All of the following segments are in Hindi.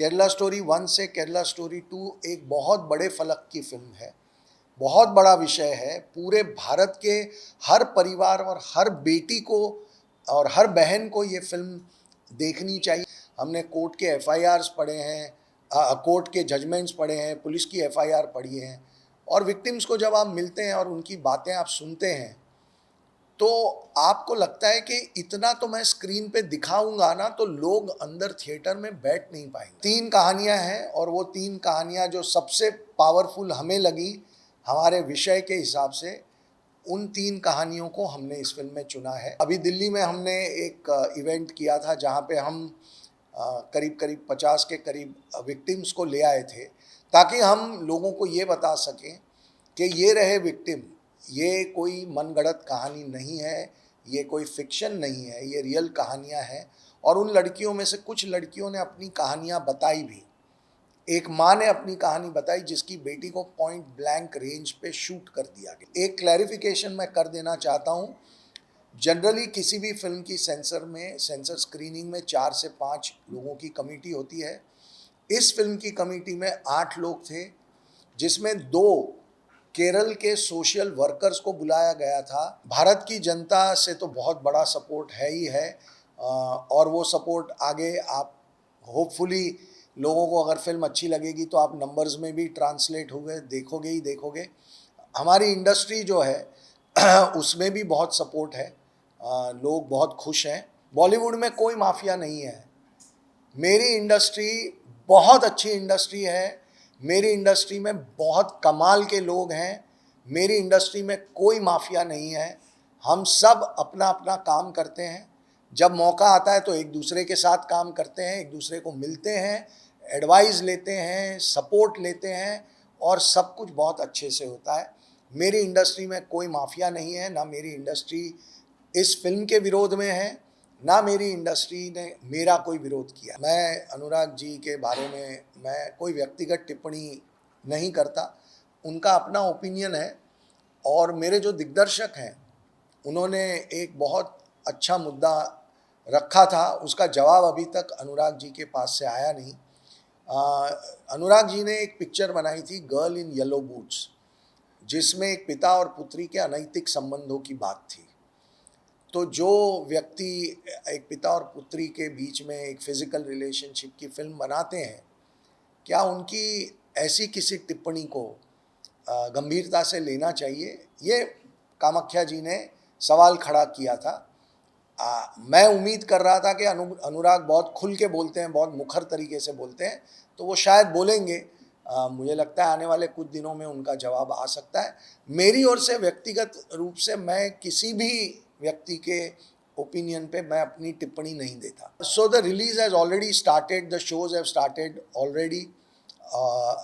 केरला स्टोरी 1 से केरला स्टोरी 2 एक बहुत बड़े फलक की फिल्म है। बहुत बड़ा विषय है। पूरे भारत के हर परिवार और हर बेटी को और हर बहन को ये फिल्म देखनी चाहिए। हमने कोर्ट के एफआईआर्स पढ़े हैं, कोर्ट के जजमेंट्स पढ़े हैं, पुलिस की एफआईआर पढ़ी है और विक्टिम्स को जब आप मिलते हैं और उनकी बातें आप सुनते हैं तो आपको लगता है कि इतना तो मैं स्क्रीन पे दिखाऊंगा ना तो लोग अंदर थिएटर में बैठ नहीं पाएंगे। 3 कहानियां हैं और वो 3 कहानियां जो सबसे पावरफुल हमें लगी हमारे विषय के हिसाब से, उन 3 कहानियों को हमने इस फिल्म में चुना है। अभी दिल्ली में हमने एक इवेंट किया था जहां पे हम करीब करीब 50 के करीब विक्टिम्स को ले आए थे ताकि हम लोगों को ये बता सकें कि ये रहे विक्टिम, ये कोई मनगढ़ंत कहानी नहीं है, ये कोई फिक्शन नहीं है, ये रियल कहानियाँ हैं। और उन लड़कियों में से कुछ लड़कियों ने अपनी कहानियाँ बताई भी। एक माँ ने अपनी कहानी बताई जिसकी बेटी को पॉइंट ब्लैंक रेंज पे शूट कर दिया गया। एक क्लैरिफिकेशन मैं कर देना चाहता हूँ, जनरली किसी भी फिल्म की सेंसर स्क्रीनिंग में 4 से 5 लोगों की कमेटी होती है। इस फिल्म की कमेटी में 8 लोग थे, जिसमें 2 केरल के सोशल वर्कर्स को बुलाया गया था। भारत की जनता से तो बहुत बड़ा सपोर्ट है ही है और वो सपोर्ट आगे आप होपफुली लोगों को अगर फिल्म अच्छी लगेगी तो आप नंबर्स में भी ट्रांसलेट होगे, देखोगे ही देखोगे। हमारी इंडस्ट्री जो है उसमें भी बहुत सपोर्ट है, लोग बहुत खुश हैं। बॉलीवुड में कोई माफिया नहीं है। मेरी इंडस्ट्री बहुत अच्छी इंडस्ट्री है। मेरी इंडस्ट्री में बहुत कमाल के लोग हैं। मेरी इंडस्ट्री में कोई माफिया नहीं है। हम सब अपना अपना काम करते हैं। जब मौका आता है तो एक दूसरे के साथ काम करते हैं, एक दूसरे को मिलते हैं, एडवाइस लेते हैं, सपोर्ट लेते हैं और सब कुछ बहुत अच्छे से होता है। मेरी इंडस्ट्री में कोई माफिया नहीं है, ना मेरी इंडस्ट्री इस फिल्म के विरोध में है, ना मेरी इंडस्ट्री ने मेरा कोई विरोध किया। मैं अनुराग जी के बारे में मैं कोई व्यक्तिगत टिप्पणी नहीं करता, उनका अपना ओपिनियन है। और मेरे जो दिग्दर्शक हैं उन्होंने एक बहुत अच्छा मुद्दा रखा था, उसका जवाब अभी तक अनुराग जी के पास से आया नहीं। अनुराग जी ने एक पिक्चर बनाई थी गर्ल इन येलो बूट्स, जिसमें एक पिता और पुत्री के अनैतिक संबंधों की बात थी। तो जो व्यक्ति एक पिता और पुत्री के बीच में एक फिजिकल रिलेशनशिप की फिल्म बनाते हैं, क्या उनकी ऐसी किसी टिप्पणी को गंभीरता से लेना चाहिए? ये कामाख्या जी ने सवाल खड़ा किया था। मैं उम्मीद कर रहा था कि अनुराग बहुत खुल के बोलते हैं, बहुत मुखर तरीके से बोलते हैं, तो वो शायद बोलेंगे। मुझे लगता है आने वाले कुछ दिनों में उनका जवाब आ सकता है। मेरी ओर से व्यक्तिगत रूप से मैं किसी भी व्यक्ति के ओपिनियन पे मैं अपनी टिप्पणी नहीं देता। So the release has already started, the shows have started already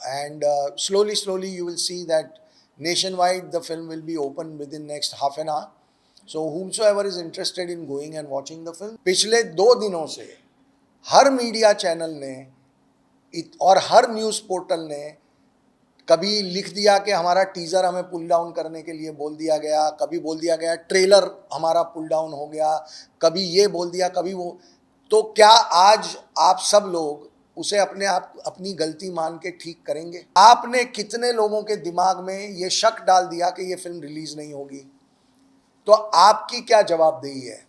and slowly you will see that nationwide the film will be open within next half an hour. So whomsoever is interested in going and watching the film, पिछले 2 दिनों से हर मीडिया चैनल ने और हर न्यूज़ पोर्टल ने कभी लिख दिया कि हमारा टीज़र हमें पुल डाउन करने के लिए बोल दिया गया, कभी बोल दिया गया ट्रेलर हमारा पुल डाउन हो गया, कभी ये बोल दिया, कभी वो। तो क्या आज आप सब लोग उसे अपने आप अपनी गलती मान के ठीक करेंगे? आपने कितने लोगों के दिमाग में ये शक डाल दिया कि ये फिल्म रिलीज नहीं होगी? तो आपकी क्या जवाबदेही है?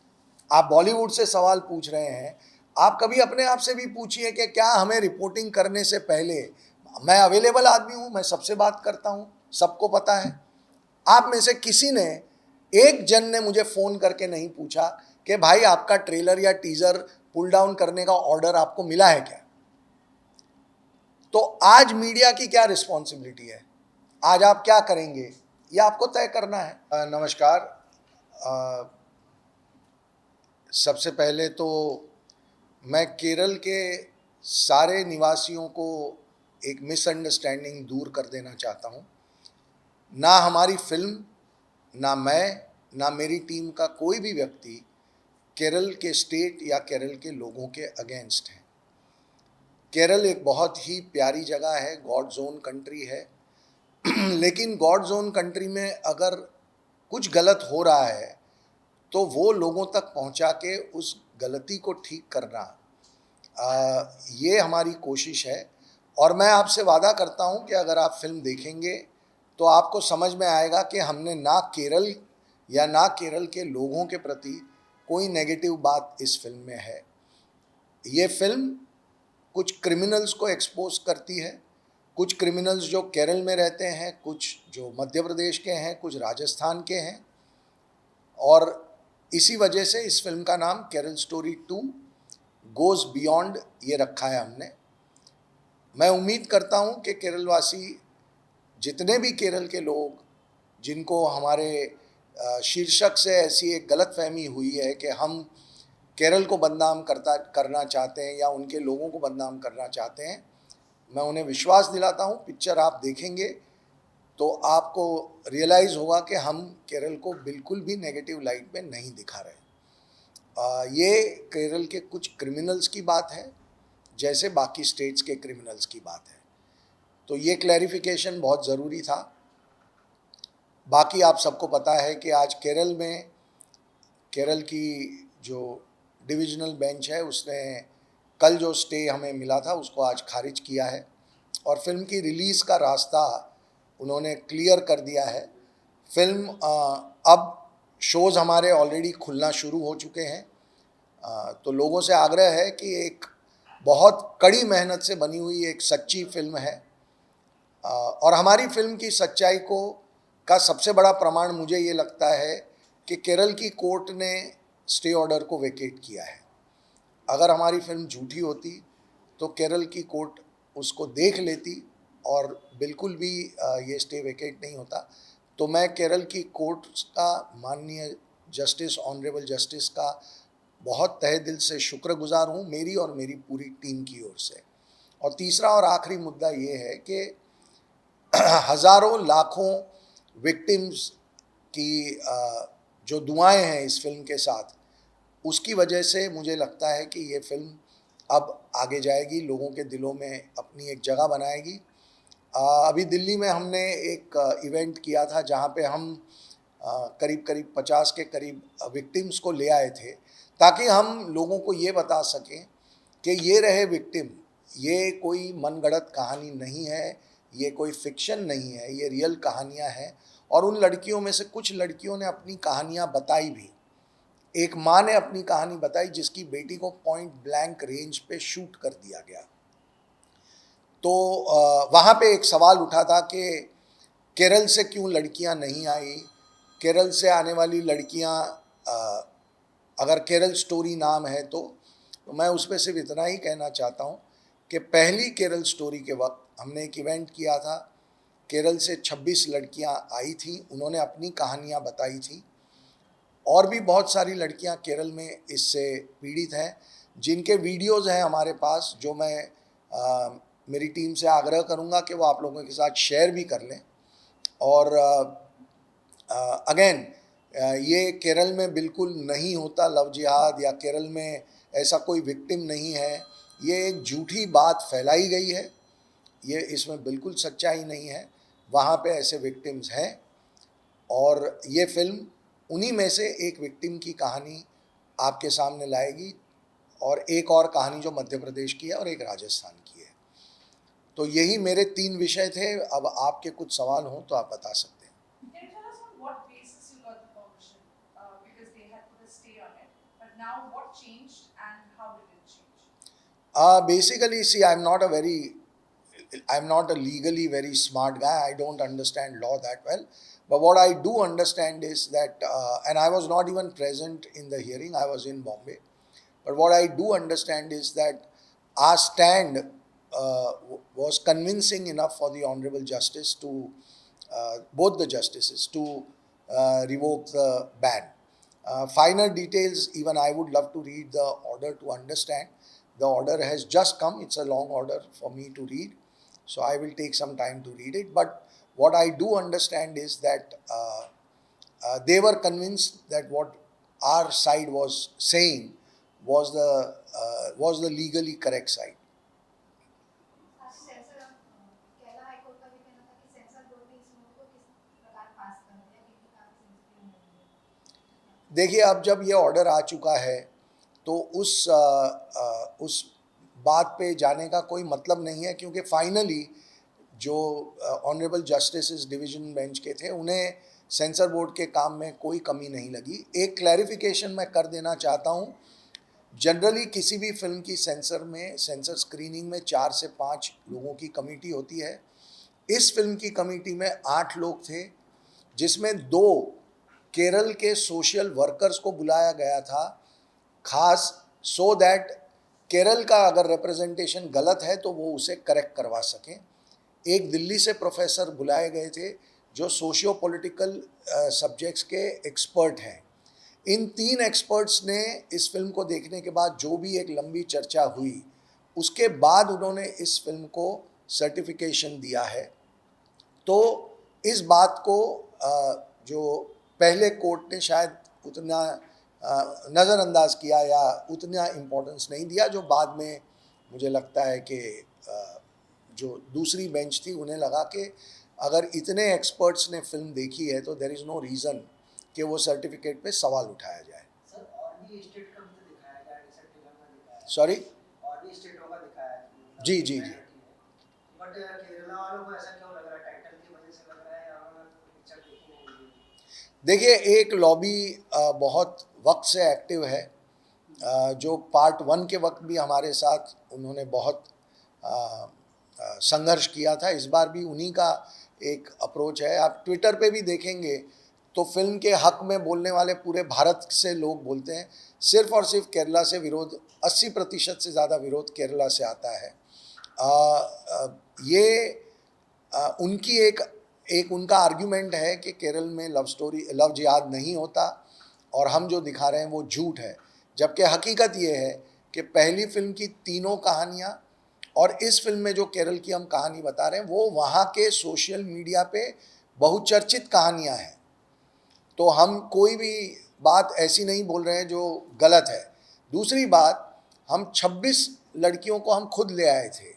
आप बॉलीवुड से सवाल पूछ रहे हैं, आप कभी अपने आप से भी पूछिए कि क्या हमें रिपोर्टिंग करने से पहले, मैं अवेलेबल आदमी हूं, मैं सबसे बात करता हूं, सबको पता है। आप में से किसी ने, एक जन ने मुझे फोन करके नहीं पूछा कि भाई आपका ट्रेलर या टीजर पुल डाउन करने का ऑर्डर आपको मिला है क्या? तो आज मीडिया की क्या रिस्पॉन्सिबिलिटी है? आज आप क्या करेंगे, ये आपको तय करना है। नमस्कार। सबसे पहले तो मैं केरल के सारे निवासियों को एक मिसअंडरस्टैंडिंग दूर कर देना चाहता हूँ। ना हमारी फिल्म, ना मैं, ना मेरी टीम का कोई भी व्यक्ति केरल के स्टेट या केरल के लोगों के अगेंस्ट है। केरल एक बहुत ही प्यारी जगह है, गॉड जोन कंट्री है। लेकिन गॉड जोन कंट्री में अगर कुछ गलत हो रहा है तो वो लोगों तक पहुंचा के उस गलती को ठीक करना ये हमारी कोशिश है और मैं आपसे वादा करता हूँ कि अगर आप फिल्म देखेंगे तो आपको समझ में आएगा कि हमने ना केरल या ना केरल के लोगों के प्रति कोई नेगेटिव बात इस फिल्म में है। ये फिल्म कुछ क्रिमिनल्स को एक्सपोज करती है, कुछ क्रिमिनल्स जो केरल में रहते हैं, कुछ जो मध्य प्रदेश के हैं, कुछ राजस्थान के हैं, और इसी वजह से इस फिल्म का नाम केरल स्टोरी 2 गोज़ बियॉन्ड ये रखा है हमने। मैं उम्मीद करता हूँ कि केरलवासी, जितने भी केरल के लोग जिनको हमारे शीर्षक से ऐसी एक गलतफहमी हुई है कि हम केरल को बदनाम करना चाहते हैं या उनके लोगों को बदनाम करना चाहते हैं, मैं उन्हें विश्वास दिलाता हूँ पिक्चर आप देखेंगे तो आपको रियलाइज़ होगा कि हम केरल को बिल्कुल भी नेगेटिव लाइट में नहीं दिखा रहे। ये केरल के कुछ क्रिमिनल्स की बात है जैसे बाकी स्टेट्स के क्रिमिनल्स की बात है। तो ये क्लैरिफिकेशन बहुत ज़रूरी था। बाकी आप सबको पता है कि आज केरल में केरल की जो डिविजनल बेंच है उसने कल जो स्टे हमें मिला था उसको आज खारिज किया है और फिल्म की रिलीज़ का रास्ता उन्होंने क्लियर कर दिया है। फिल्म अब शोज़ हमारे ऑलरेडी खुलना शुरू हो चुके हैं। तो लोगों से आग्रह है कि एक बहुत कड़ी मेहनत से बनी हुई एक सच्ची फिल्म है और हमारी फिल्म की सच्चाई को का सबसे बड़ा प्रमाण मुझे ये लगता है कि केरल की कोर्ट ने स्टे ऑर्डर को वेकेट किया है। अगर हमारी फिल्म झूठी होती तो केरल की कोर्ट उसको देख लेती और बिल्कुल भी ये स्टे वेकेट नहीं होता। तो मैं केरल की कोर्ट का, माननीय जस्टिस, ऑनरेबल जस्टिस का बहुत तहे दिल से शुक्रगुजार हूँ, मेरी और मेरी पूरी टीम की ओर से। और तीसरा और आखिरी मुद्दा ये है कि हज़ारों लाखों विक्टिम्स की जो दुआएं हैं इस फिल्म के साथ, उसकी वजह से मुझे लगता है कि ये फिल्म अब आगे जाएगी, लोगों के दिलों में अपनी एक जगह बनाएगी। अभी दिल्ली में हमने एक इवेंट किया था जहाँ पे हम करीब करीब 50 के करीब विक्टिम्स को ले आए थे ताकि हम लोगों को ये बता सकें कि ये रहे विक्टिम, ये कोई मनगढ़ंत कहानी नहीं है, ये कोई फिक्शन नहीं है, ये रियल कहानियाँ हैं। और उन लड़कियों में से कुछ लड़कियों ने अपनी कहानियाँ बताई भी। एक माँ ने अपनी कहानी बताई जिसकी बेटी को पॉइंट ब्लैंक रेंज पे शूट कर दिया गया। तो वहाँ पे एक सवाल उठा था कि केरल से क्यों लड़कियाँ नहीं आई, केरल से आने वाली लड़कियाँ, अगर केरल स्टोरी नाम है तो मैं उस पर सिर्फ इतना ही कहना चाहता हूँ कि पहली केरल स्टोरी के वक्त हमने एक इवेंट किया था, केरल से 26 लड़कियाँ आई थी, उन्होंने अपनी कहानियाँ बताई थी। और भी बहुत सारी लड़कियां केरल में इससे पीड़ित हैं जिनके वीडियोस हैं हमारे पास, जो मैं मेरी टीम से आग्रह करूंगा कि वो आप लोगों के साथ शेयर भी कर लें। और अगेन ये केरल में बिल्कुल नहीं होता लव जिहाद या केरल में ऐसा कोई विक्टिम नहीं है, ये एक झूठी बात फैलाई गई है, ये इसमें बिल्कुल सच्चाई नहीं है। वहाँ पे ऐसे विक्टिम्स हैं और ये फिल्म उन्हीं में से एक विक्टिम की कहानी आपके सामने लाएगी और एक और कहानी जो मध्य प्रदेश की है और एक राजस्थान की है। तो यही मेरे 3 विषय थे। अब आपके कुछ सवाल हों तो आप बता सकते हैं। Can you tell us on what basis you got the permission? Because they had put a stay on it, but now what changed and how did it change? Basically, see, I'm not a legally very smart guy. I don't understand law that well. But what I do understand is that, and I was not even present in the hearing, I was in Bombay. But what I do understand is that our stand was convincing enough for the Honorable Justice to, both the justices, to revoke the ban. Finer details, even I would love to read the order to understand. The order has just come, it's a long order for me to read, so I will take some time to read it. But what I do understand is that they were convinced that what our side was saying was the legally correct side. देखिए, अब जब ये ऑर्डर आ चुका है तो उस बात पे जाने का कोई मतलब नहीं है, क्योंकि फाइनली जो ऑनरेबल जस्टिस डिवीजन बेंच के थे उन्हें सेंसर बोर्ड के काम में कोई कमी नहीं लगी। एक क्लैरिफिकेशन मैं कर देना चाहता हूँ, जनरली किसी भी फिल्म की सेंसर स्क्रीनिंग में 4 से 5 लोगों की कमेटी होती है। इस फिल्म की कमेटी में 8 लोग थे, जिसमें 2 केरल के सोशल वर्कर्स को बुलाया गया था, खास सो दैट केरल का अगर रिप्रेजेंटेशन गलत है तो वो उसे करेक्ट करवा सकें। एक दिल्ली से प्रोफेसर बुलाए गए थे जो सोशियो पॉलिटिकल सब्जेक्ट्स के एक्सपर्ट हैं। इन 3 एक्सपर्ट्स ने इस फिल्म को देखने के बाद जो भी एक लंबी चर्चा हुई, उसके बाद उन्होंने इस फिल्म को सर्टिफिकेशन दिया है। तो इस बात को जो पहले कोर्ट ने शायद उतना नज़रअंदाज किया या उतना इम्पोर्टेंस नहीं दिया, जो बाद में मुझे लगता है कि जो दूसरी बेंच थी उन्हें लगा कि अगर इतने एक्सपर्ट्स ने फिल्म देखी है तो देयर इज़ नो रीज़न कि वो सर्टिफिकेट पे सवाल उठाया जाए। सर और भी स्टेट का भी दिखाया गया, जैसे ट्रेलर में दिखाया है। सॉरी? और भी स्टेटों का दिखाया है, जी जी जी। बट केरला वालों को ऐसा क्यों लग रहा है? टाइटल की वजह से लग रहा है या उन्होंने पिक्चर देखी नहीं है? देखिए, एक लॉबी बहुत वक्त से एक्टिव है, जो पार्ट 1 के वक्त भी हमारे साथ उन्होंने बहुत संघर्ष किया था। इस बार भी उन्हीं का एक अप्रोच है। आप ट्विटर पे भी देखेंगे तो फिल्म के हक में बोलने वाले पूरे भारत से लोग बोलते हैं, सिर्फ और सिर्फ केरला से विरोध, 80% से ज़्यादा विरोध केरला से आता है। ये उनकी एक उनका आर्ग्यूमेंट है कि केरल में लव जिहाद नहीं होता और हम जो दिखा रहे हैं वो झूठ है, जबकि हकीकत ये है कि पहली फिल्म की तीनों कहानियाँ और इस फिल्म में जो केरल की हम कहानी बता रहे हैं वो वहाँ के सोशल मीडिया पे बहुचर्चित कहानियाँ हैं। तो हम कोई भी बात ऐसी नहीं बोल रहे हैं जो गलत है। दूसरी बात, हम 26 लड़कियों को हम खुद ले आए थे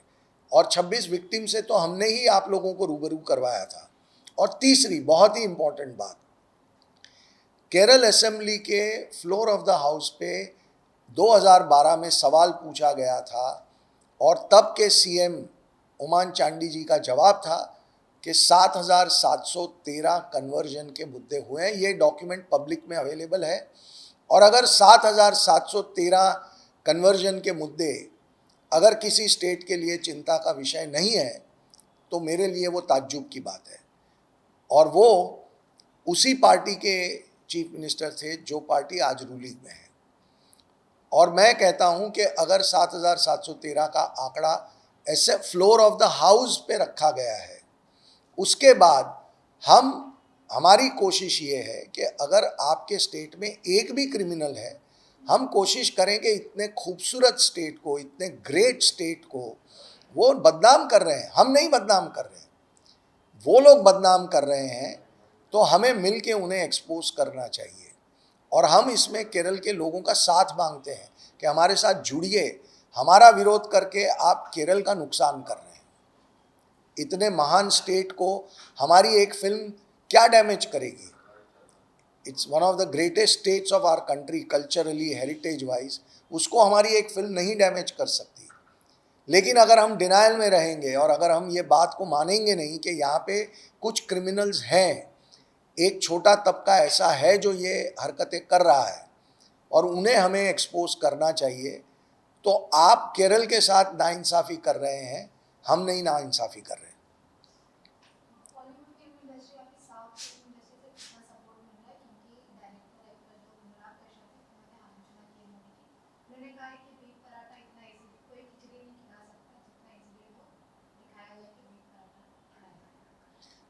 और 26 विक्टिम से तो हमने ही आप लोगों को रूबरू करवाया था। और तीसरी बहुत ही इम्पोर्टेंट बात, केरल असेंबली के फ्लोर ऑफ द हाउस पे 2012 में सवाल पूछा गया था और तब के सीएम ओमान चांडी जी का जवाब था कि 7,713 कन्वर्जन के मुद्दे हुए हैं। ये डॉक्यूमेंट पब्लिक में अवेलेबल है और अगर 7,713 कन्वर्जन के मुद्दे अगर किसी स्टेट के लिए चिंता का विषय नहीं है तो मेरे लिए वो ताज्जुब की बात है। और वो उसी पार्टी के चीफ मिनिस्टर थे जो पार्टी आज रूलिंग में है। और मैं कहता हूं कि अगर 7,713 का आंकड़ा ऐसे फ्लोर ऑफ द हाउस पे रखा गया है, उसके बाद हमारी कोशिश ये है कि अगर आपके स्टेट में एक भी क्रिमिनल है, हम कोशिश करें कि इतने खूबसूरत स्टेट को, इतने ग्रेट स्टेट को वो बदनाम कर रहे हैं, हम नहीं बदनाम कर रहे हैं, वो लोग बदनाम कर रहे हैं, तो हमें मिल के उन्हें एक्सपोज करना चाहिए। और हम इसमें केरल के लोगों का साथ मांगते हैं कि हमारे साथ जुड़िए, हमारा विरोध करके आप केरल का नुकसान कर रहे हैं। इतने महान स्टेट को हमारी एक फिल्म क्या डैमेज करेगी? It's one of the greatest states of our country culturally, heritage wise, उसको हमारी एक फिल्म नहीं डैमेज कर सकती। लेकिन अगर हम डिनायल में रहेंगे और अगर हम ये बात को मानेंगे नहीं कि यहाँ पे कुछ क्रिमिनल्स हैं, एक छोटा तबका ऐसा है जो ये हरकतें कर रहा है और उन्हें हमें एक्सपोज करना चाहिए, तो आप केरल के साथ नाइंसाफ़ी कर रहे हैं, हम नहीं नाइंसाफ़ी कर रहे हैं।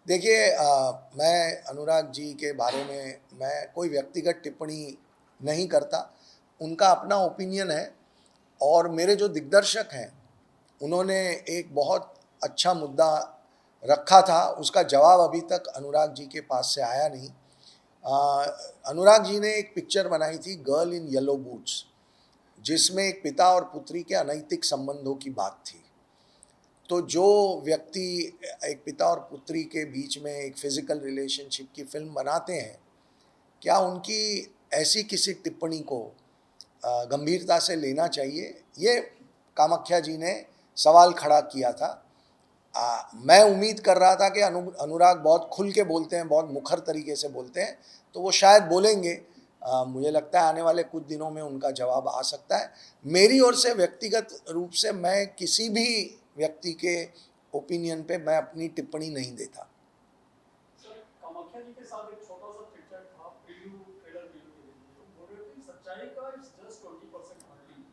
देखिए, मैं अनुराग जी के बारे में मैं कोई व्यक्तिगत टिप्पणी नहीं करता, उनका अपना ओपिनियन है। और मेरे जो दिग्दर्शक हैं उन्होंने एक बहुत अच्छा मुद्दा रखा था, उसका जवाब अभी तक अनुराग जी के पास से आया नहीं। अनुराग जी ने एक पिक्चर बनाई थी गर्ल इन येलो बूट्स, जिसमें एक पिता और पुत्री के अनैतिक संबंधों की बात थी। तो जो व्यक्ति एक पिता और पुत्री के बीच में एक फिजिकल रिलेशनशिप की फिल्म बनाते हैं, क्या उनकी ऐसी किसी टिप्पणी को गंभीरता से लेना चाहिए? ये कामाख्या जी ने सवाल खड़ा किया था। मैं उम्मीद कर रहा था कि अनुराग बहुत खुल के बोलते हैं, बहुत मुखर तरीके से बोलते हैं, तो वो शायद बोलेंगे। मुझे लगता है आने वाले कुछ दिनों में उनका जवाब आ सकता है। मेरी ओर से व्यक्तिगत रूप से मैं किसी भी व्यक्ति के ओपिनियन पे मैं अपनी टिप्पणी नहीं देता। सर, कामाख्या जी के साथ एक छोटा सा पिक्चर था, प्रीव्यू ट्रेलर प्रीव्यू के लिए, तो बोल रहे थे सच्चाई का इट्स जस्ट 20% हर्टिंग।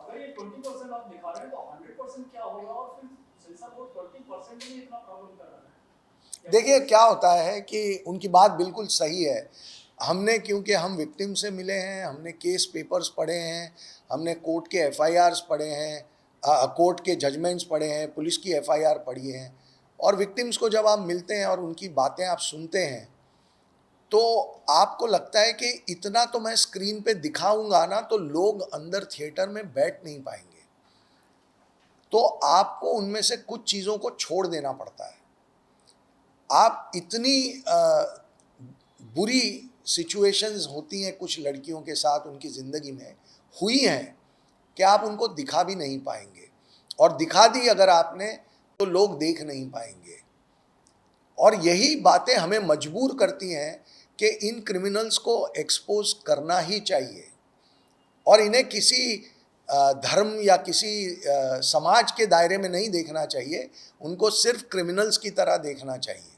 अगर ये 20% आप दिखा रहे हैं तो 100% क्या होगा, और फिर सेंसर बोर्ड 20% में इतना प्रॉब्लम कर रहा है। देखिए क्या होता है कि उनकी बात बिल्कुल सही है। हमने, क्योंकि हम विक्टिम से मिले हैं, हमने केस पेपर्स पढ़े हैं, हमने कोर्ट के एफआईआर्स पढ़े हैं, कोर्ट के जजमेंट्स पढ़े हैं, पुलिस की एफआईआर पढ़ी है, और विक्टिम्स को जब आप मिलते हैं और उनकी बातें आप सुनते हैं तो आपको लगता है कि इतना तो मैं स्क्रीन पे दिखाऊंगा ना तो लोग अंदर थिएटर में बैठ नहीं पाएंगे, तो आपको उनमें से कुछ चीज़ों को छोड़ देना पड़ता है। आप इतनी बुरी सिचुएशंस होती हैं कुछ लड़कियों के साथ उनकी ज़िंदगी में हुई हैं कि आप उनको दिखा भी नहीं पाएंगे, और दिखा दी अगर आपने तो लोग देख नहीं पाएंगे। और यही बातें हमें मजबूर करती हैं कि इन क्रिमिनल्स को एक्सपोज करना ही चाहिए, और इन्हें किसी धर्म या किसी समाज के दायरे में नहीं देखना चाहिए, उनको सिर्फ क्रिमिनल्स की तरह देखना चाहिए।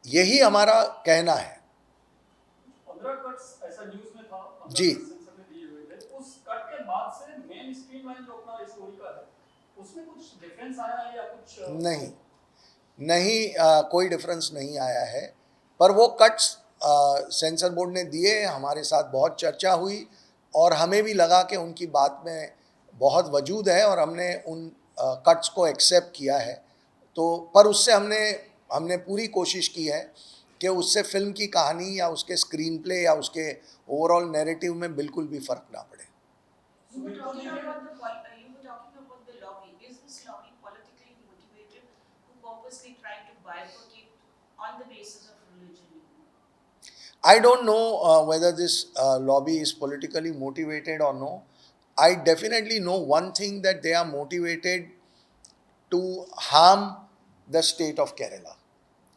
यही हमारा कहना है। 15 कट्स ऐसा न्यूज़ में था, 15 जी। कट्स सेंसर में दिए हुए थे। उस कट के बाद से मेन स्ट्रीम लाइन जो अपना स्टोरी का है, उसमें कुछ डिफरेंस आया है या कुछ नहीं, कोई डिफरेंस नहीं आया है, पर वो कट्स सेंसर बोर्ड ने दिए, हमारे साथ बहुत चर्चा हुई और हमें भी लगा कि उनकी बात में बहुत वजूद है, और हमने उन कट्स को एक्सेप्ट किया है। तो पर उससे हमने पूरी कोशिश की है कि उससे फिल्म की कहानी या उसके स्क्रीन प्ले या उसके ओवरऑल नैरेटिव में बिल्कुल भी फ़र्क ना पड़े। You were talking about the lobby. Is this lobby politically motivated, who purposely trying to bifurcate on the basis of religion? I don't know whether this lobby is politically motivated or no. I definitely know one thing, that they are motivated to harm the state of Kerala.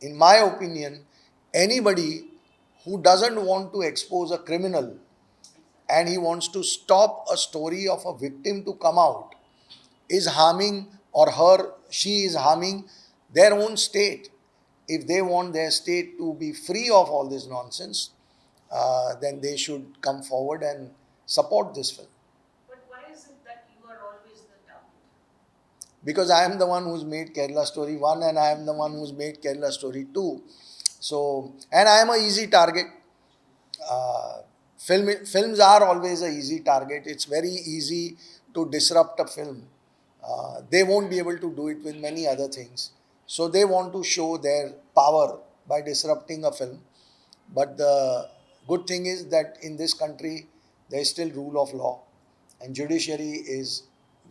In my opinion, anybody who doesn't want to expose a criminal and he wants to stop a story of a victim to come out is harming, or she is harming their own state. If they want their state to be free of all this nonsense, then they should come forward and support this film. But why is it that you are always the target? Because I am the one who's made Kerala Story 1 and I am the one who's made Kerala Story 2. So, and I am a easy target. Films are always a easy target. It's very easy to disrupt a film. They won't be able to do it with many other things. So they want to show their power by disrupting a film. But the good thing is that in this country, there is still rule of law. And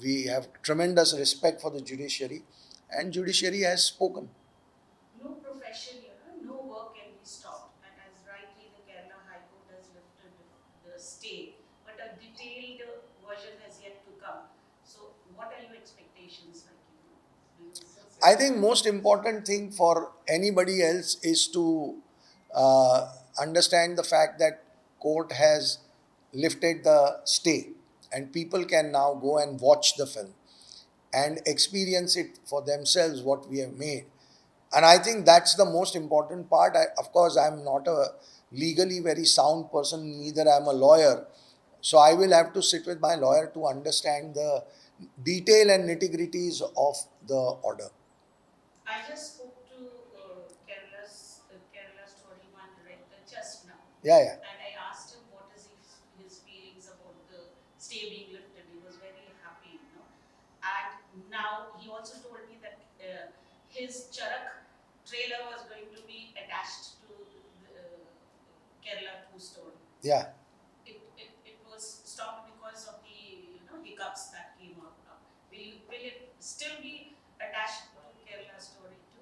we have tremendous respect for the judiciary. And judiciary has spoken. No profession, no work can be stopped. And as rightly the Kerala High Court has lifted the stay, but a detailed version has yet to come. So, what are your expectations like? I think most important thing for anybody else is to understand the fact that court has lifted the stay and people can now go and watch the film and experience it for themselves what we have made. And I think that's the most important part. Of course, I'm not a legally very sound person, neither I'm a lawyer. So I will have to sit with my lawyer to understand the detail and nitty-gritties of the order. I just spoke to Kerala Story 1 director just now. Yeah. And I asked him what is his feelings about the stay being lifted. He was very happy, And now he also told me that his Charak trailer was going to be attached to the Kerala 2 story. Yeah. It was stopped because of the hiccups that came up. Will it still be attached to Kerala Story 2?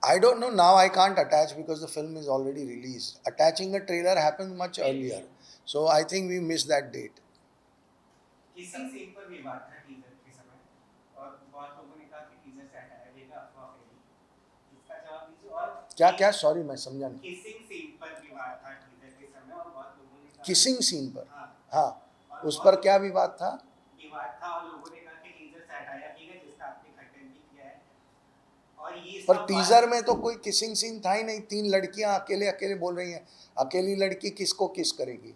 I don't know. Now I can't attach because the film is already released. Attaching a trailer happened much earlier. So I think we missed that date. Kissing scene पर विवाद था टीजर के समय और बहुत लोगों ने कहा कि टीजर से हटाया जाएगा, अफवाह फैली। इसका जवाब दीजिए। और क्या क्या, सॉरी मैं समझा नहीं। किसिंग सीन पर विवाद था टीजर के समय और बहुत लोगों ने कहा किसिंग सीन पर, हाँ, हाँ, और उस बहुत पर क्या विवाद था? विवाद था और लोगों ने कहा कि टीजर से हटाया जाएगा, जिसका आपने खंडन भी किया है। और ये पर सब टीजर में तो कोई किसिंग सीन था ही नहीं। 3 लड़कियां अकेले अकेले बोल रही हैं। अकेली लड़की किसको किस करेगी?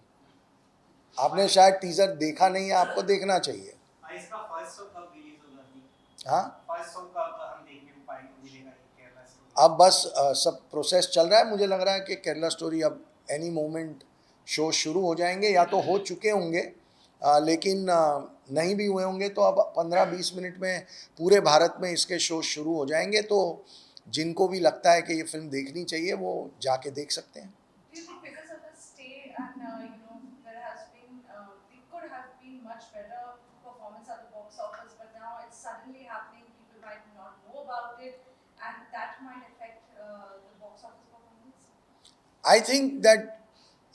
आपने शायद टीजर देखा नहीं है, आपको देखना चाहिए। इसका फर्स्ट सॉन्ग कब रिलीज होगा अभी? हाँ, फर्स्ट सॉन्ग कब हम देखने को पाएंगे, मिलेगा ये केरला स्टोरी? अब बस सब प्रोसेस चल रहा है। मुझे लग रहा है कि केरला स्टोरी अब एनी मोमेंट शो शुरू हो जाएंगे, या तो हो चुके होंगे, लेकिन नहीं भी हुए होंगे तो अब 15-20 मिनट में पूरे भारत में इसके शो शुरू हो जाएंगे। तो जिनको भी लगता है कि ये फिल्म देखनी चाहिए वो जाके देख सकते हैं। Do you think because of the stay and there has been it could have been much better performance at the box office, but now it's suddenly happening. People might not know about it, and that might affect the box office performance. I think that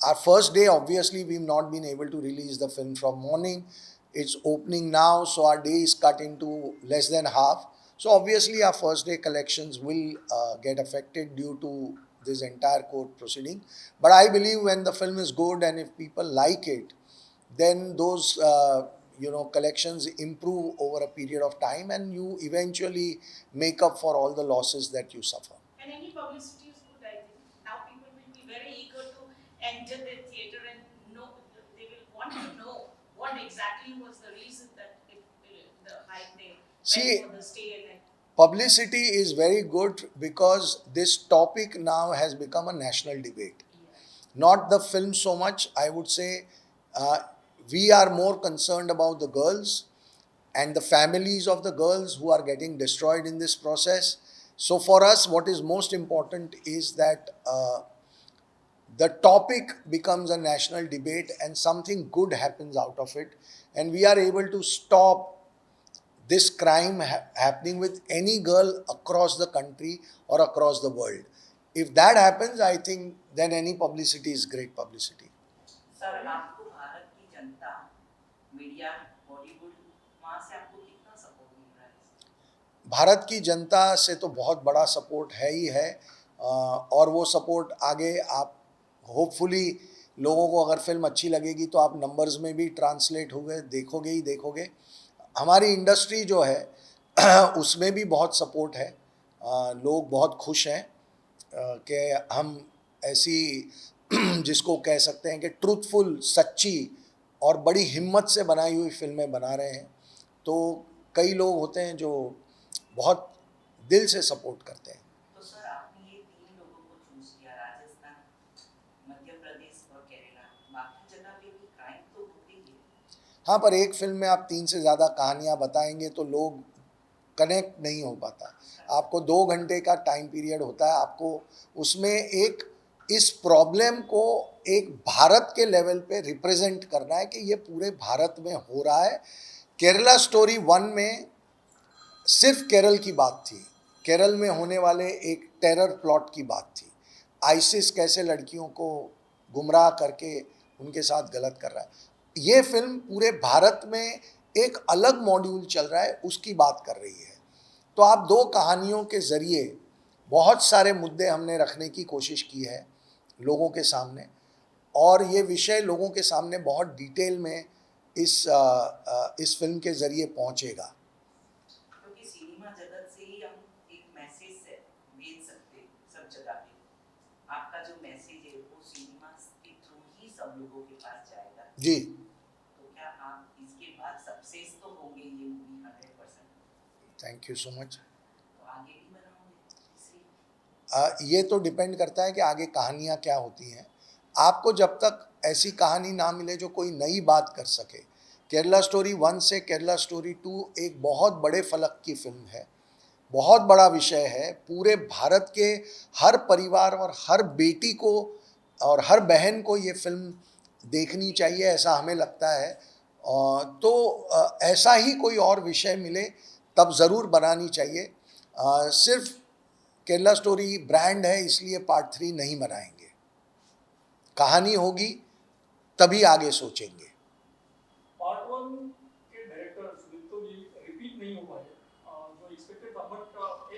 our first day, obviously, we've not been able to release the film from morning. It's opening now, so our day is cut into less than half. So obviously, our first day collections will get affected due to this entire court proceeding. But I believe when the film is good and if people like it, then those collections improve over a period of time, and you eventually make up for all the losses that you suffer. And any publicity is good, I think. Now people will be very eager to enter the theatre and know, they will want to know what exactly was the reason that the hype they See, went for the stay and publicity is very good because this topic now has become a national debate. Not the film so much, I would say. We are more concerned about the girls and the families of the girls who are getting destroyed in this process. So for us, what is most important is that the topic becomes a national debate and something good happens out of it, and we are able to stop this crime happening with any girl across the country or across the world. If that happens, I think then any publicity is great publicity. Sir, आपको भारत की जनता, मीडिया, बॉलीवुड, वहाँ से आपको कितना सपोर्ट मिल रहा है? भारत की जनता से तो बहुत बड़ा सपोर्ट है ही है, और वो सपोर्ट आगे आप होपफुली लोगों को, अगर फिल्म अच्छी लगेगी तो आप नंबर्स में भी ट्रांसलेट होगे, देखोगे ही देखोगे। हमारी इंडस्ट्री जो है उसमें भी बहुत सपोर्ट है। लोग बहुत खुश हैं कि हम ऐसी जिसको कह सकते हैं कि ट्रूथफुल, सच्ची और बड़ी हिम्मत से बनाई हुई फिल्में बना रहे हैं। तो कई लोग होते हैं जो बहुत दिल से सपोर्ट करते हैं। तो सर, आपने ये 3 लोगों को चूज किया, राजस्थान, मध्य प्रदेश और केरला, बाकी जगह पे भी क्राइम तो होती ही है। हाँ, पर एक फिल्म में आप 3 से ज़्यादा कहानियाँ बताएंगे तो लोग कनेक्ट नहीं हो पाता। आपको 2 घंटे का टाइम पीरियड होता है, आपको उसमें एक इस प्रॉब्लम को एक भारत के लेवल पे रिप्रेजेंट करना है कि ये पूरे भारत में हो रहा है। केरला स्टोरी 1 में सिर्फ केरल की बात थी, केरल में होने वाले एक टेरर प्लॉट की बात थी। आईसिस कैसे लड़कियों को गुमराह करके उनके साथ गलत कर रहा है। ये फिल्म पूरे भारत में एक अलग मॉड्यूल चल रहा है, उसकी बात कर रही है। तो आप 2 कहानियों के ज़रिए बहुत सारे मुद्दे हमने रखने की कोशिश की है लोगों के सामने, और ये विषय लोगों के सामने बहुत डिटेल में इस फिल्म के ज़रिए पहुंचेगा। क्योंकि सिनेमा जगत से ही हम एक मैसेज से भेज सकते सब जगह पे। आपका जो मैसेज है वो सिनेमा के थ्रू ही सब लोगों के पास जाएगा। जी, तो क्या आप इसके बाद सक्सेस तो होंगे ये movie 100%? Thank you so much. तो आगे भी बनाओगे? ये तो डिपेंड करता है कि आगे कहानियाँ क्या होती हैं। आपको जब तक ऐसी कहानी ना मिले जो कोई नई बात कर सके। केरला स्टोरी 1 से केरला स्टोरी 2 एक बहुत बड़े फलक की फिल्म है, बहुत बड़ा विषय है। पूरे भारत के हर परिवार और हर बेटी को और हर बहन को ये फिल्म देखनी चाहिए, ऐसा हमें लगता है। तो ऐसा ही कोई और विषय मिले तब ज़रूर बनानी चाहिए। सिर्फ केरला स्टोरी ब्रांड है इसलिए पार्ट 3 नहीं बनाएंगे। कहानी होगी तभी आगे सोचेंगे। Part 1 but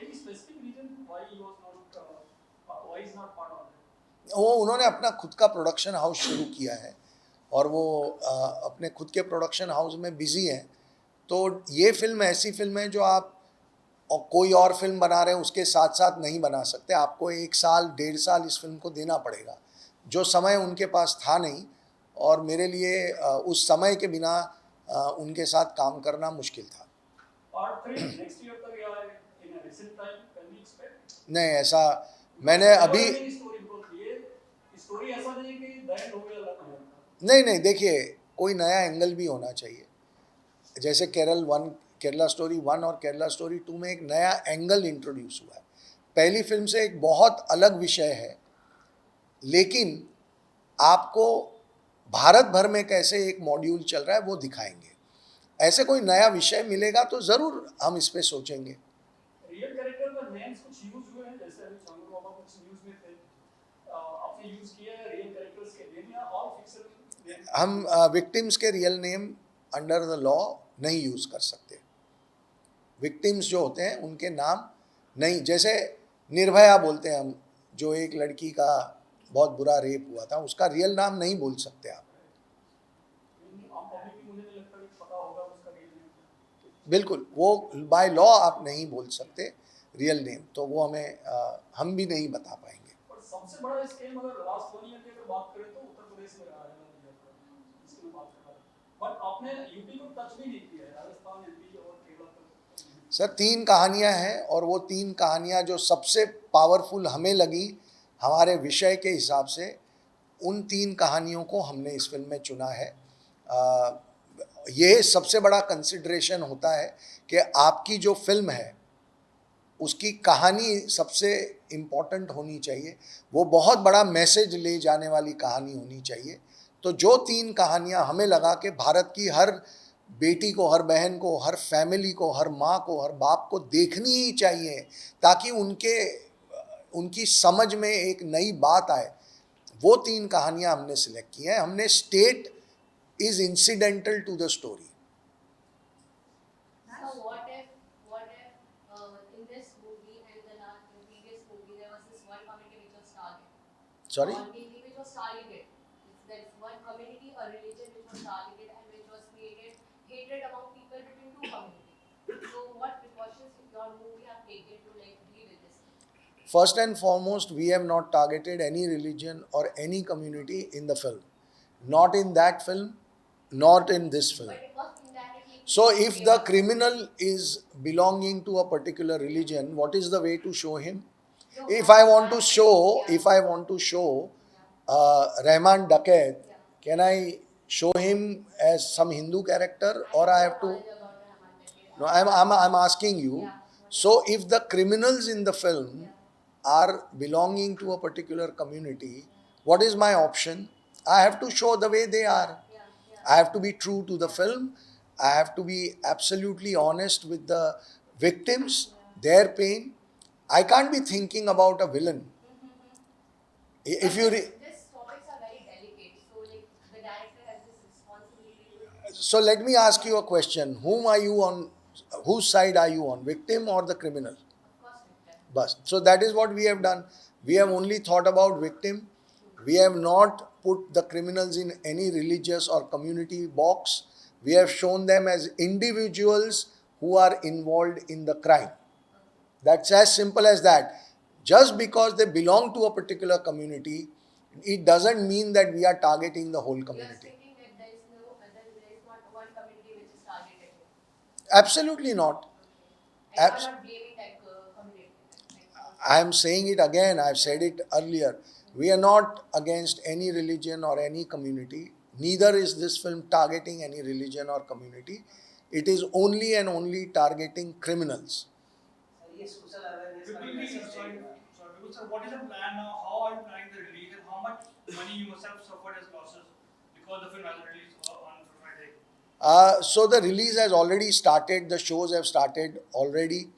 any specific reason why he was not, why he's not part of it? वो उन्होंने अपना खुद का प्रोडक्शन हाउस शुरू किया है और वो अपने खुद के प्रोडक्शन हाउस में बिजी हैं, तो ये फिल्म ऐसी फिल्म है जो आप और कोई और फिल्म बना रहे हैं उसके साथ साथ नहीं बना सकते, आपको 1 साल 1.5 साल इस फिल्म को देना पड़ेगा, जो समय उनके पास था नहीं, और मेरे लिए उस समय के बिना उनके साथ काम करना मुश्किल था। Part 3 next year तक या in a recent time can we expect? नहीं, ऐसा मैंने अभी स्टोरी ऐसा नहीं कि दैट हो गया लग नहीं, देखिए कोई नया एंगल भी होना चाहिए, जैसे केरला स्टोरी 1 और केरला स्टोरी 2 में एक नया एंगल इंट्रोड्यूस हुआ है। पहली फिल्म से एक बहुत अलग विषय है, लेकिन आपको भारत भर में कैसे एक मॉड्यूल चल रहा है वो दिखाएंगे। ऐसे कोई नया विषय मिलेगा तो ज़रूर हम इस पे सोचेंगे। रियल कैरेक्टर का नेम्स कुछ यूज हुए हैं, जैसे अभी चंदू बाबा कुछ न्यूज में थे, आपने यूज किया है रियल कैरेक्टर्स के नेम या और फिक्शन? हम विक्टिम्स के real name under the law नहीं यूज़ कर सकते। विक्टिम्स जो होते हैं उनके नाम नहीं, जैसे निर्भया बोलते हैं हम, जो एक लड़की का बहुत बुरा रेप हुआ था, उसका रियल नाम नहीं बोल सकते आप। आम पब्लिक को मुझे नहीं लगता कि पता होगा उसका रियल नेम। बिल्कुल, वो बाय लॉ आप नहीं बोल सकते रियल नेम, तो वो हम भी नहीं बता पाएंगे। और सबसे बड़ा स्कैम अगर लास्ट 1 ईयर की अगर बात करें तो उत्तर प्रदेश में रहा है, इसकी मैं बात कर रहा हूं, बट आपने यूपी को टच भी नहीं किया है, राजस्थान, एमपी और केरला तक। सर 3 कहानियां हैं, और वो 3 कहानियां जो सबसे पावरफुल हमें लगी हमारे विषय के हिसाब से, उन 3 कहानियों को हमने इस फिल्म में चुना है। ये सबसे बड़ा कंसिडरेशन होता है कि आपकी जो फिल्म है उसकी कहानी सबसे इम्पॉर्टेंट होनी चाहिए, वो बहुत बड़ा मैसेज ले जाने वाली कहानी होनी चाहिए। तो जो 3 कहानियां हमें लगा कि भारत की हर बेटी को, हर बहन को, हर फैमिली को, हर माँ को, हर बाप को देखनी ही चाहिए, ताकि उनकी समझ में एक नई बात आए, वो 3 कहानियां हमने सिलेक्ट की हैं। हमने state is incidental to the story. So what if in this movie and the previous movie there was this one community which was targeted? Sorry, One community which was targeted. There's one community or religion which was targeted and which was created hatred among people between 2 communities. So what precautions your movie have taken to like deal with this? First and foremost, we have not targeted any religion or any community in the film. Not in that film, not in this film. But it was indirectly. So if the criminal is belonging to a particular religion, what is the way to show him? If I want to show Rahman Dakat, can I show him as some Hindu character, or I have to? No, I'm asking you. So if the criminals in the film are belonging to a particular community, what is my option? I have to show the way they are. I have to be true to the film. I have to be absolutely honest with the victims, their pain. I can't be thinking about a villain. If you These topics are very delicate, so like the director has this responsibility to. so let me ask you a question. Whose side are you on, victim or the criminal? Of course, victim. Bus. So that is what we have done. We have only thought about victim. We have not put the criminals in any religious or community box. We have shown them as individuals who are involved in the crime. That's as simple as that. Just because they belong to a particular community, it doesn't mean that we are targeting the whole You are community. stating that there is not one community which is targeted. Absolutely not. And you Abs- are not blaming that community. I am saying it again, I have said it earlier. We are not against any religion or any community. Neither is this film targeting any religion or community. It is only and only targeting criminals. Sir ये सोशल अवेयरनेस का Will be, मैसेज sorry, देगा। sorry, sir, what is the plan now? How are you planning the release, and how much money you must have suffered as losses because the film has released on Friday? So the release has already started. The shows have started already,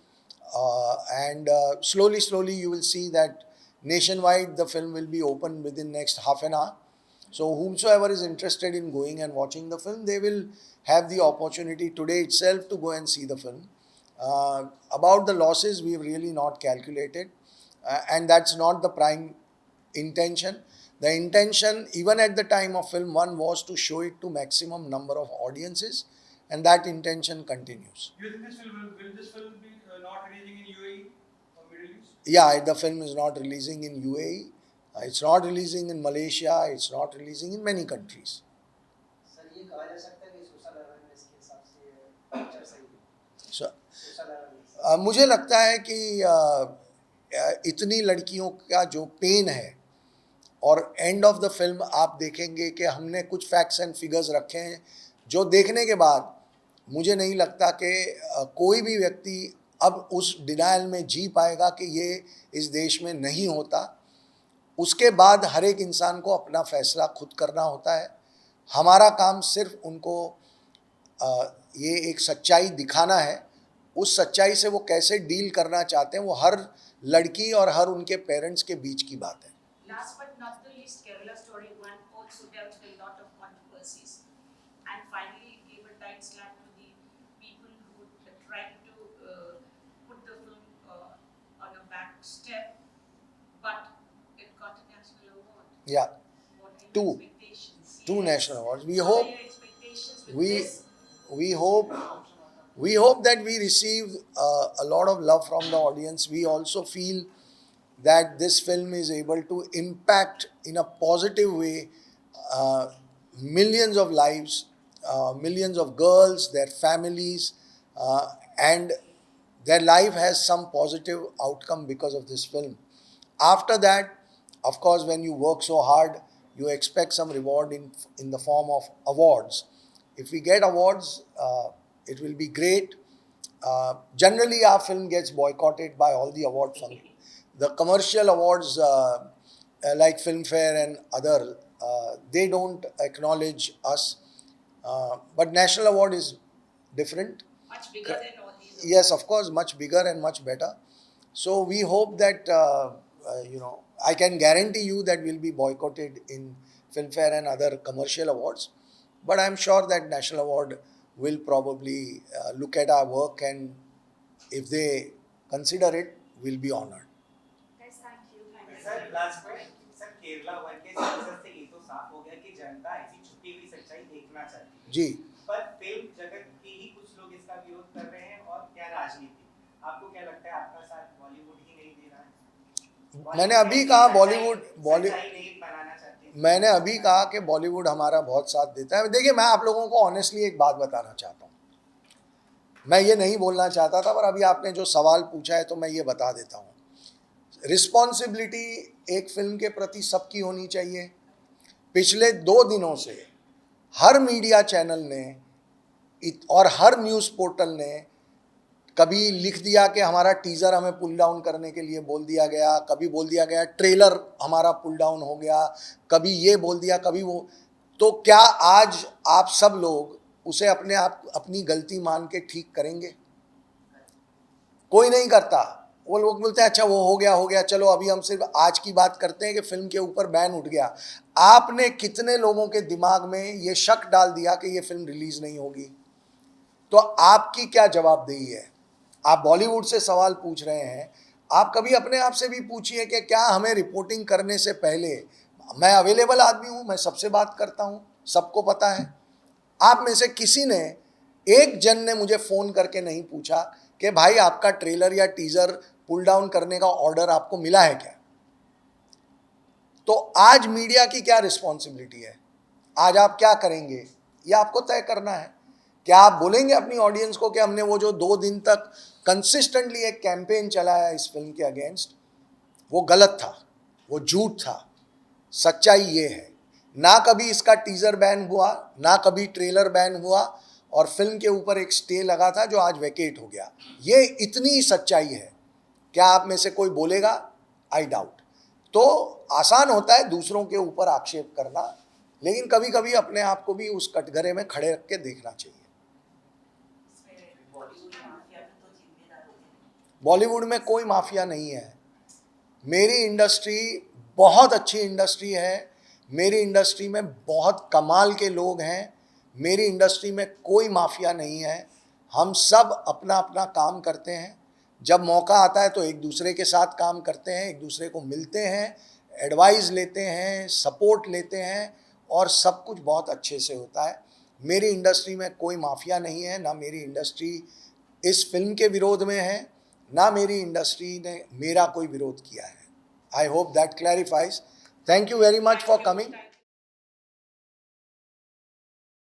and slowly you will see that nationwide the film will be open within next half an hour. So whomsoever is interested in going and watching the film, they will have the opportunity today itself to go and see the film. about the losses, we've really not calculated, and that's not the prime intention. The intention, even at the time of film one, was to show it to maximum number of audiences, and that intention continues. Do you think will this film be not releasing in UAE or Middle East? Yeah, the film is not releasing in UAE, it's not releasing in Malaysia, it's not releasing in many countries. Sir ये कहा जा सकता है कि सोशल अवेयरनेस के हिसाब से पिक्चर सही है So, सोशल अवेयरनेस मुझे लगता है कि इतनी लड़कियों का जो पेन है, और एंड ऑफ द फिल्म आप देखेंगे कि हमने कुछ फैक्ट्स एंड फिगर्स रखे हैं जो देखने के बाद मुझे नहीं लगता कि कोई भी व्यक्ति अब उस डिनायल में जी पाएगा कि ये इस देश में नहीं होता। उसके बाद हर एक इंसान को अपना फैसला खुद करना होता है। हमारा काम सिर्फ उनको ये एक सच्चाई दिखाना है। उस सच्चाई से वो कैसे डील करना चाहते हैं वो हर लड़की और हर उनके पेरेंट्स के बीच की बात है। Last but not the least, Kerala Story 1 also dealt with a lot of controversies and finally gave a tight slap to the people who tried to put the film on a back step, but it got a national award. Yeah, What are your Two. expectations? two Yes. national awards. We What are hope your expectations with this? we hope that we receive a lot of love from the audience. We also feel that this film is able to impact in a positive way millions of lives, millions of girls, their families, and their life has some positive outcome because of this film. After that, of course, when you work so hard, you expect some reward in the form of awards. If we get awards, it will be great. Generally, our film gets boycotted by all the award functions. The commercial awards like Filmfare and other, they don't acknowledge us. But National Award is different. Much bigger than all these. Yes, of course, much bigger and much better. So we hope that, I can guarantee you that we'll be boycotted in Filmfare and other commercial awards. But I'm sure that National Award will probably look at our work, and if they consider it, we'll be honored. Guys, thank you. Sir last में सर केरला वन के सेंसर से ये तो साफ हो गया कि जनता ऐसी छुपी हुई सच्चाई देखना चाहती है जी, पर फिल्म जगत के ही कुछ लोग इसका विरोध कर रहे हैं और क्या राजनीति आपको क्या लगता है आपका साथ बॉलीवुड ही नहीं दे रहा है मैंने अभी कहा सच्चाई नहीं बनाना चाहते मैंने अभी कहा कि बॉलीवुड हमारा बहुत साथ देता है। देखिए, मैं आप लोगों को ऑनेस्टली एक बात बताना चाहता हूँ। मैं ये नहीं बोलना चाहता था, पर अभी आपने जो सवाल पूछा है तो मैं ये बता देता हूँ। रिस्पॉन्सिबिलिटी एक फिल्म के प्रति सबकी होनी चाहिए। पिछले 2 दिनों से हर मीडिया चैनल ने और हर न्यूज़ पोर्टल ने कभी लिख दिया कि हमारा टीज़र हमें पुल डाउन करने के लिए बोल दिया गया, कभी बोल दिया गया ट्रेलर हमारा पुल डाउन हो गया, कभी ये बोल दिया, कभी वो। तो क्या आज आप सब लोग उसे अपनी गलती मान के ठीक करेंगे? कोई नहीं करता। वो लोग बोलते हैं अच्छा वो हो गया, चलो अभी हम सिर्फ आज की बात करते हैं कि फिल्म के ऊपर बैन उठ गया। आपने कितने लोगों के दिमाग में ये शक डाल दिया कि ये फिल्म रिलीज नहीं होगी? तो आपकी क्या जवाबदेही है? आप बॉलीवुड से सवाल पूछ रहे हैं, आप कभी अपने आप से भी पूछिए कि क्या हमें रिपोर्टिंग करने से पहले, मैं अवेलेबल आदमी हूँ, मैं सबसे बात करता हूँ, सबको पता है। आप में से किसी ने, एक जन ने मुझे फ़ोन करके नहीं पूछा कि भाई आपका ट्रेलर या टीज़र पुल डाउन करने का ऑर्डर आपको मिला है क्या? तो आज मीडिया की क्या रिस्पॉन्सिबिलिटी है? आज आप क्या करेंगे ये आपको तय करना है। क्या आप बोलेंगे अपनी ऑडियंस को कि हमने वो जो 2 दिन तक कंसिस्टेंटली एक कैंपेन चलाया इस फिल्म के अगेंस्ट, वो गलत था, वो झूठ था? सच्चाई ये है, ना कभी इसका टीज़र बैन हुआ, ना कभी ट्रेलर बैन हुआ, और फिल्म के ऊपर एक स्टे लगा था जो आज वैकेट हो गया। ये इतनी सच्चाई है। क्या आप में से कोई बोलेगा? I doubt. तो आसान होता है दूसरों के ऊपर आक्षेप करना, लेकिन कभी कभी अपने आप को भी उस कटघरे में खड़े रख के देखना चाहिए। बॉलीवुड में कोई माफिया नहीं है। मेरी इंडस्ट्री बहुत अच्छी इंडस्ट्री है। मेरी इंडस्ट्री में बहुत कमाल के लोग हैं। मेरी इंडस्ट्री में कोई माफिया नहीं है। हम सब अपना अपना काम करते हैं। जब मौका आता है तो एक दूसरे के साथ काम करते हैं, एक दूसरे को मिलते हैं, एडवाइस लेते हैं, सपोर्ट लेते हैं और सब कुछ बहुत अच्छे से होता है। मेरी इंडस्ट्री में कोई माफिया नहीं है, ना मेरी इंडस्ट्री इस फिल्म के विरोध में है, ना मेरी इंडस्ट्री ने मेरा कोई विरोध किया है। I hope that clarifies. Thank you very much for coming.